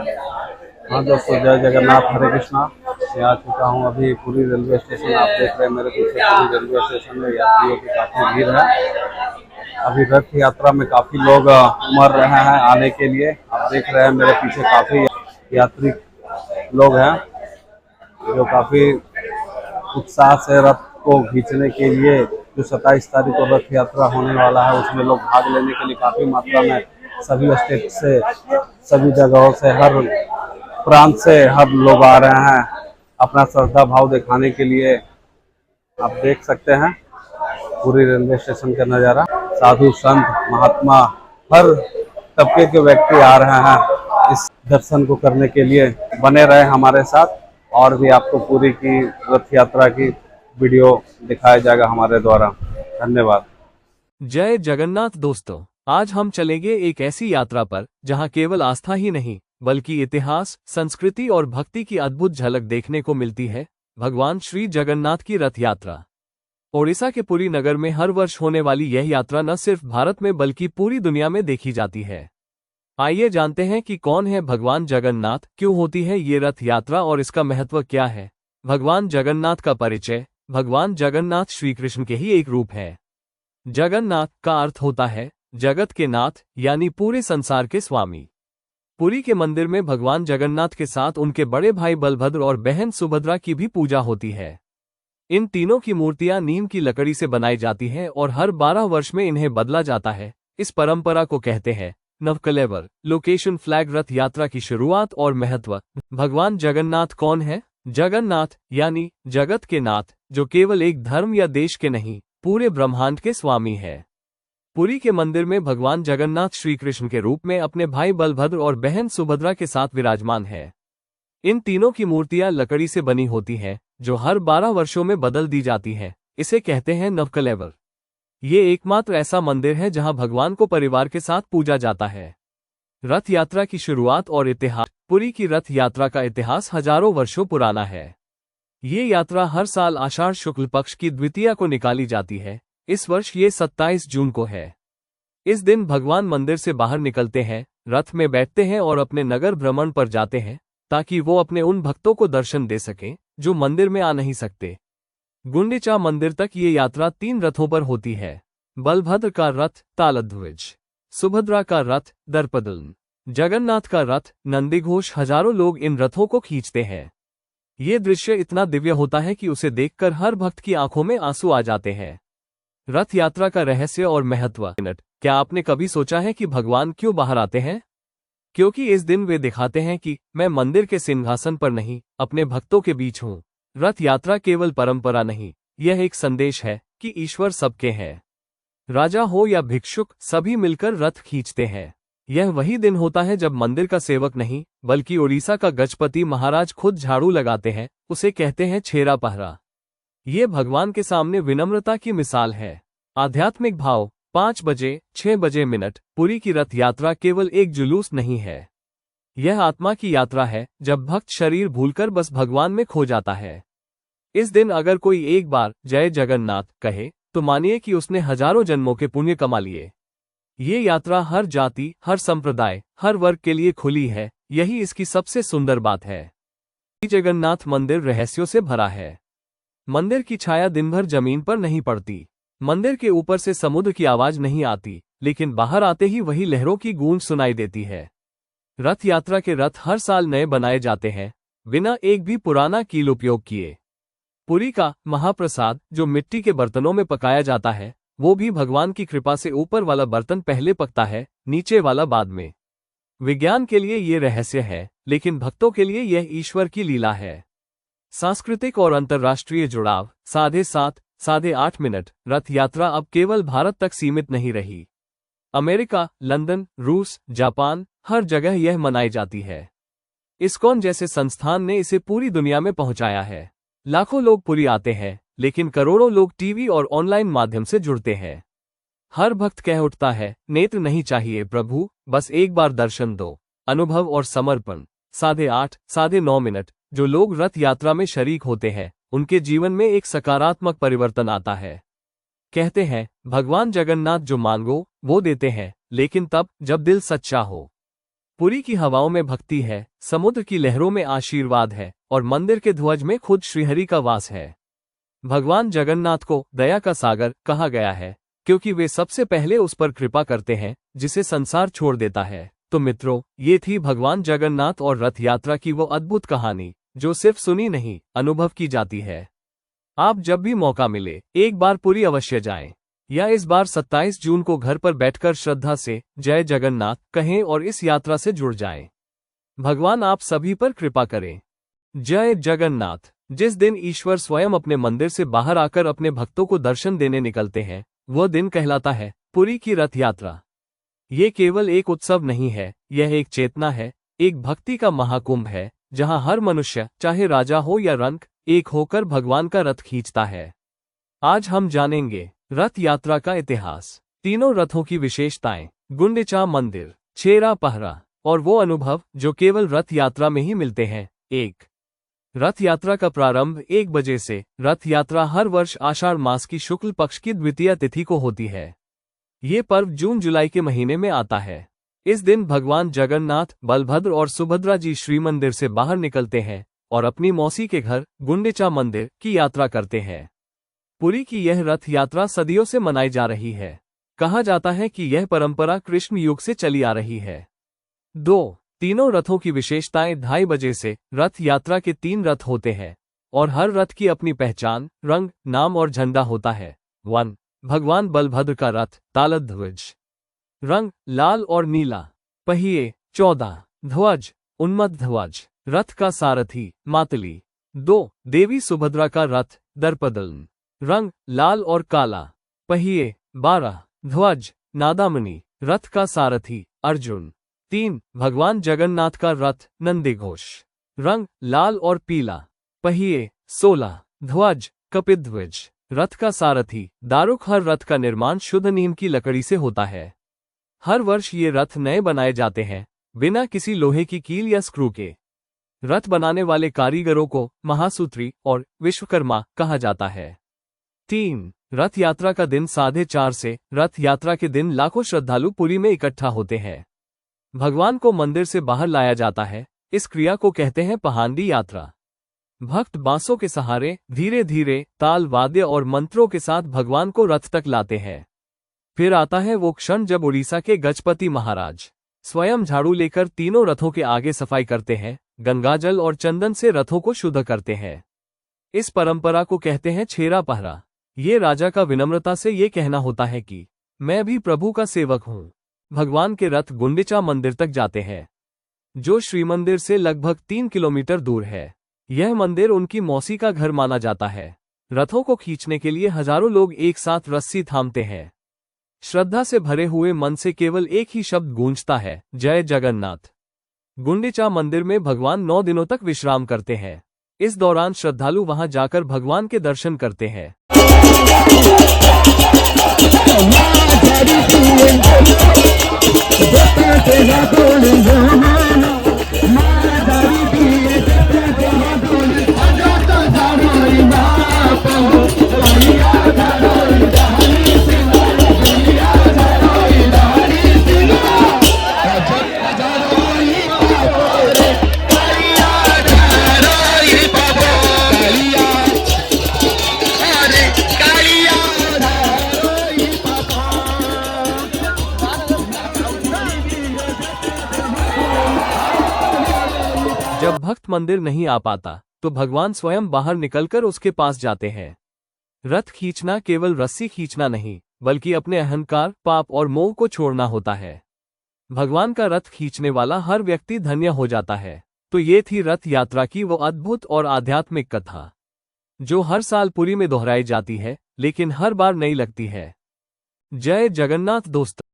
हाँ दोस्तों, जय जगन्नाथ, हरे कृष्णा। मैं आ चुका हूँ अभी पुरी रेलवे स्टेशन। आप देख रहे हैं मेरे पीछे पुरी रेलवे स्टेशन में यात्रियों की काफ़ी भीड़ है। अभी रथ यात्रा में काफ़ी लोग उमड़ रहे हैं आने के लिए। आप देख रहे हैं मेरे पीछे काफ़ी यात्री लोग हैं जो काफ़ी उत्साह से रथ को खींचने के लिए, जो 27 तारीख को रथ यात्रा होने वाला है, उसमें लोग भाग लेने के लिए काफ़ी मात्रा में सभी स्टेट से, सभी जगहों से, हर प्रांत से हर लोग आ रहे हैं अपना श्रद्धा भाव दिखाने के लिए। आप देख सकते हैं पूरी रेलवे स्टेशन का नज़ारा। साधु संत महात्मा हर तबके के व्यक्ति आ रहे हैं इस दर्शन को करने के लिए। बने रहे हमारे साथ, और भी आपको पूरी की रथ यात्रा की वीडियो दिखाया जाएगा हमारे द्वारा। धन्यवाद। जय जगन्नाथ दोस्तों, आज हम चलेंगे एक ऐसी यात्रा पर जहां केवल आस्था ही नहीं बल्कि इतिहास, संस्कृति और भक्ति की अद्भुत झलक देखने को मिलती है। भगवान श्री जगन्नाथ की रथ यात्रा। ओडिशा के पुरी नगर में हर वर्ष होने वाली यह यात्रा न सिर्फ भारत में बल्कि पूरी दुनिया में देखी जाती है। आइए जानते हैं कि कौन है भगवान जगन्नाथ, क्यों होती है ये रथ यात्रा और इसका महत्व क्या है। भगवान जगन्नाथ का परिचय। भगवान जगन्नाथ श्री कृष्ण के ही एक रूप है। जगन्नाथ का अर्थ होता है जगत के नाथ, यानी पूरे संसार के स्वामी। पुरी के मंदिर में भगवान जगन्नाथ के साथ उनके बड़े भाई बलभद्र और बहन सुभद्रा की भी पूजा होती है। इन तीनों की मूर्तियां नीम की लकड़ी से बनाई जाती हैं और हर 12 वर्ष में इन्हें बदला जाता है। इस परंपरा को कहते हैं नवकलेवर। लोकेशन फ्लैग रथ यात्रा की शुरुआत और महत्व। भगवान जगन्नाथ कौन है? जगन्नाथ यानी जगत के नाथ, जो केवल एक धर्म या देश के नहीं, पूरे ब्रह्मांड के स्वामी है। पुरी के मंदिर में भगवान जगन्नाथ श्री कृष्ण के रूप में अपने भाई बलभद्र और बहन सुभद्रा के साथ विराजमान है। इन तीनों की मूर्तियां लकड़ी से बनी होती हैं, जो हर 12 वर्षों में बदल दी जाती हैं। इसे कहते हैं नवकलेवर। ये एकमात्र ऐसा मंदिर है जहां भगवान को परिवार के साथ पूजा जाता है। रथ यात्रा की शुरुआत और इतिहास। पुरी की रथ यात्रा का इतिहास हजारों वर्षों पुराना है। ये यात्रा हर साल आषाढ़ शुक्ल पक्ष की द्वितीया को निकाली जाती है। इस वर्ष ये 27 जून को है। इस दिन भगवान मंदिर से बाहर निकलते हैं, रथ में बैठते हैं और अपने नगर भ्रमण पर जाते हैं, ताकि वो अपने उन भक्तों को दर्शन दे सकें जो मंदिर में आ नहीं सकते। गुंडीचा मंदिर तक ये यात्रा 3 रथों पर होती है। बलभद्र का रथ तालध्वज, सुभद्रा का रथ दर्पदलन, जगन्नाथ का रथ नंदीघोष। हजारों लोग इन रथों को खींचते हैं। ये दृश्य इतना दिव्य होता है कि उसे देखकर हर भक्त की आंखों में आंसू आ जाते हैं। रथ यात्रा का रहस्य और महत्व। क्या आपने कभी सोचा है कि भगवान क्यों बाहर आते हैं? क्योंकि इस दिन वे दिखाते हैं कि मैं मंदिर के सिंहासन पर नहीं, अपने भक्तों के बीच हूँ। रथ यात्रा केवल परंपरा नहीं, यह एक संदेश है कि ईश्वर सबके हैं। राजा हो या भिक्षुक, सभी मिलकर रथ खींचते हैं। यह वही दिन होता है जब मंदिर का सेवक नहीं बल्कि ओडिशा का गजपति महाराज खुद झाड़ू लगाते हैं। उसे कहते हैं छेरा पहरा। ये भगवान के सामने विनम्रता की मिसाल है। आध्यात्मिक भाव। 5 बजे 6 बजे मिनट। पुरी की रथ यात्रा केवल एक जुलूस नहीं है, यह आत्मा की यात्रा है, जब भक्त शरीर भूलकर बस भगवान में खो जाता है। इस दिन अगर कोई एक बार जय जगन्नाथ कहे तो मानिए कि उसने हजारों जन्मों के पुण्य कमा लिए। ये यात्रा हर जाति, हर संप्रदाय, हर वर्ग के लिए खुली है। यही इसकी सबसे सुंदर बात है। जगन्नाथ मंदिर रहस्यों से भरा है। मंदिर की छाया दिन भर जमीन पर नहीं पड़ती। मंदिर के ऊपर से समुद्र की आवाज नहीं आती, लेकिन बाहर आते ही वही लहरों की गूंज सुनाई देती है। रथ यात्रा के रथ हर साल नए बनाए जाते हैं, बिना एक भी पुराना कील उपयोग किए। पुरी का महाप्रसाद, जो मिट्टी के बर्तनों में पकाया जाता है, वो भी भगवान की कृपा से ऊपर वाला बर्तन पहले पकता है, नीचे वाला बाद में। विज्ञान के लिए ये रहस्य है, लेकिन भक्तों के लिए यह ईश्वर की लीला है। सांस्कृतिक और अंतर्राष्ट्रीय जुड़ाव। 7:30 8:30 मिनट। रथ यात्रा अब केवल भारत तक सीमित नहीं रही। अमेरिका, लंदन, रूस, जापान, हर जगह यह मनाई जाती है। इस्कॉन जैसे संस्थान ने इसे पूरी दुनिया में पहुंचाया है। लाखों लोग पुरी आते हैं, लेकिन करोड़ों लोग टीवी और ऑनलाइन माध्यम से जुड़ते हैं। हर भक्त कह उठता है, नेत्र नहीं चाहिए प्रभु, बस एक बार दर्शन दो। अनुभव और समर्पण। 8:30 9:30 मिनट। जो लोग रथ यात्रा में शरीक होते हैं, उनके जीवन में एक सकारात्मक परिवर्तन आता है। कहते हैं, भगवान जगन्नाथ जो मांगो वो देते हैं, लेकिन तब जब दिल सच्चा हो। पुरी की हवाओं में भक्ति है, समुद्र की लहरों में आशीर्वाद है और मंदिर के ध्वज में खुद श्रीहरि का वास है। भगवान जगन्नाथ को दया का सागर कहा गया है क्योंकि वे सबसे पहले उस पर कृपा करते हैं जिसे संसार छोड़ देता है। तो मित्रों, ये थी भगवान जगन्नाथ और रथ यात्रा की वो अद्भुत कहानी जो सिर्फ सुनी नहीं, अनुभव की जाती है। आप जब भी मौका मिले एक बार पुरी अवश्य जाएं, या इस बार 27 जून को घर पर बैठकर श्रद्धा से जय जगन्नाथ कहें और इस यात्रा से जुड़ जाएं। भगवान आप सभी पर कृपा करें। जय जगन्नाथ। जिस दिन ईश्वर स्वयं अपने मंदिर से बाहर आकर अपने भक्तों को दर्शन देने निकलते हैं, वह दिन कहलाता है पुरी की रथ यात्रा। ये केवल एक उत्सव नहीं है, यह एक चेतना है, एक भक्ति का महाकुंभ है जहां हर मनुष्य, चाहे राजा हो या रंक, एक होकर भगवान का रथ खींचता है। आज हम जानेंगे रथ यात्रा का इतिहास, तीनों रथों की विशेषताएं, गुंडिचा मंदिर, छेरा पहरा और वो अनुभव जो केवल रथ यात्रा में ही मिलते हैं। एक, रथ यात्रा का प्रारंभ 1 बजे से। रथ यात्रा हर वर्ष आषाढ़ मास की शुक्ल पक्ष की द्वितीय तिथि को होती है। ये पर्व जून जुलाई के महीने में आता है। इस दिन भगवान जगन्नाथ, बलभद्र और सुभद्रा जी श्रीमंदिर से बाहर निकलते हैं और अपनी मौसी के घर गुंडिचा मंदिर की यात्रा करते हैं। पुरी की यह रथ यात्रा सदियों से मनाई जा रही है। कहा जाता है कि यह परंपरा कृष्ण युग से चली आ रही है। 2, तीनों रथों की विशेषताएं। 2:30 बजे से रथ यात्रा के 3 रथ होते हैं और हर रथ की अपनी पहचान, रंग, नाम और झंडा होता है। 1, भगवान बलभद्र का रथ तालध्वज, रंग लाल और नीला, पहिए 14, ध्वज उन्मत्त ध्वज, रथ का सारथी मातली। 2, देवी सुभद्रा का रथ दर्पदलन, रंग लाल और काला, पहिए 12, ध्वज नादामणि, रथ का सारथी अर्जुन। 3, भगवान जगन्नाथ का रथ नंदीघोष, रंग लाल और पीला, पहिए 16, ध्वज कपिध्वज, रथ का सारथी दारुक। हर रथ का निर्माण शुद्ध नीम की लकड़ी से होता है। हर वर्ष ये रथ नए बनाए जाते हैं, बिना किसी लोहे की कील या स्क्रू के। रथ बनाने वाले कारीगरों को महासूत्री और विश्वकर्मा कहा जाता है। 3, रथ यात्रा का दिन 4:30 से। रथ यात्रा के दिन लाखों श्रद्धालु पुरी में इकट्ठा होते हैं। भगवान को मंदिर से बाहर लाया जाता है। इस क्रिया को कहते हैं पहांडी यात्रा। भक्त बांसों के सहारे धीरे धीरे ताल, वाद्य और मंत्रों के साथ भगवान को रथ तक लाते हैं। फिर आता है वो क्षण जब उड़ीसा के गजपति महाराज स्वयं झाड़ू लेकर तीनों रथों के आगे सफाई करते हैं, गंगाजल और चंदन से रथों को शुद्ध करते हैं। इस परंपरा को कहते हैं छेरा पहरा। ये राजा का विनम्रता से ये कहना होता है कि मैं भी प्रभु का सेवक हूँ। भगवान के रथ गुंडिचा मंदिर तक जाते हैं, जो श्रीमंदिर से लगभग 3 किलोमीटर दूर है। यह मंदिर उनकी मौसी का घर माना जाता है। रथों को खींचने के लिए हजारों लोग एक साथ रस्सी थामते हैं। श्रद्धा से भरे हुए मन से केवल एक ही शब्द गूंजता है, जय जगन्नाथ। गुंडिचा मंदिर में भगवान 9 दिनों तक विश्राम करते हैं। इस दौरान श्रद्धालु वहां जाकर भगवान के दर्शन करते हैं। जब भक्त मंदिर नहीं आ पाता तो भगवान स्वयं बाहर निकलकर उसके पास जाते हैं। रथ खींचना केवल रस्सी खींचना नहीं, बल्कि अपने अहंकार, पाप और मोह को छोड़ना होता है। भगवान का रथ खींचने वाला हर व्यक्ति धन्य हो जाता है। तो ये थी रथ यात्रा की वो अद्भुत और आध्यात्मिक कथा, जो हर साल पुरी में दोहराई जाती है, लेकिन हर बार नई लगती है। जय जगन्नाथ दोस्तों।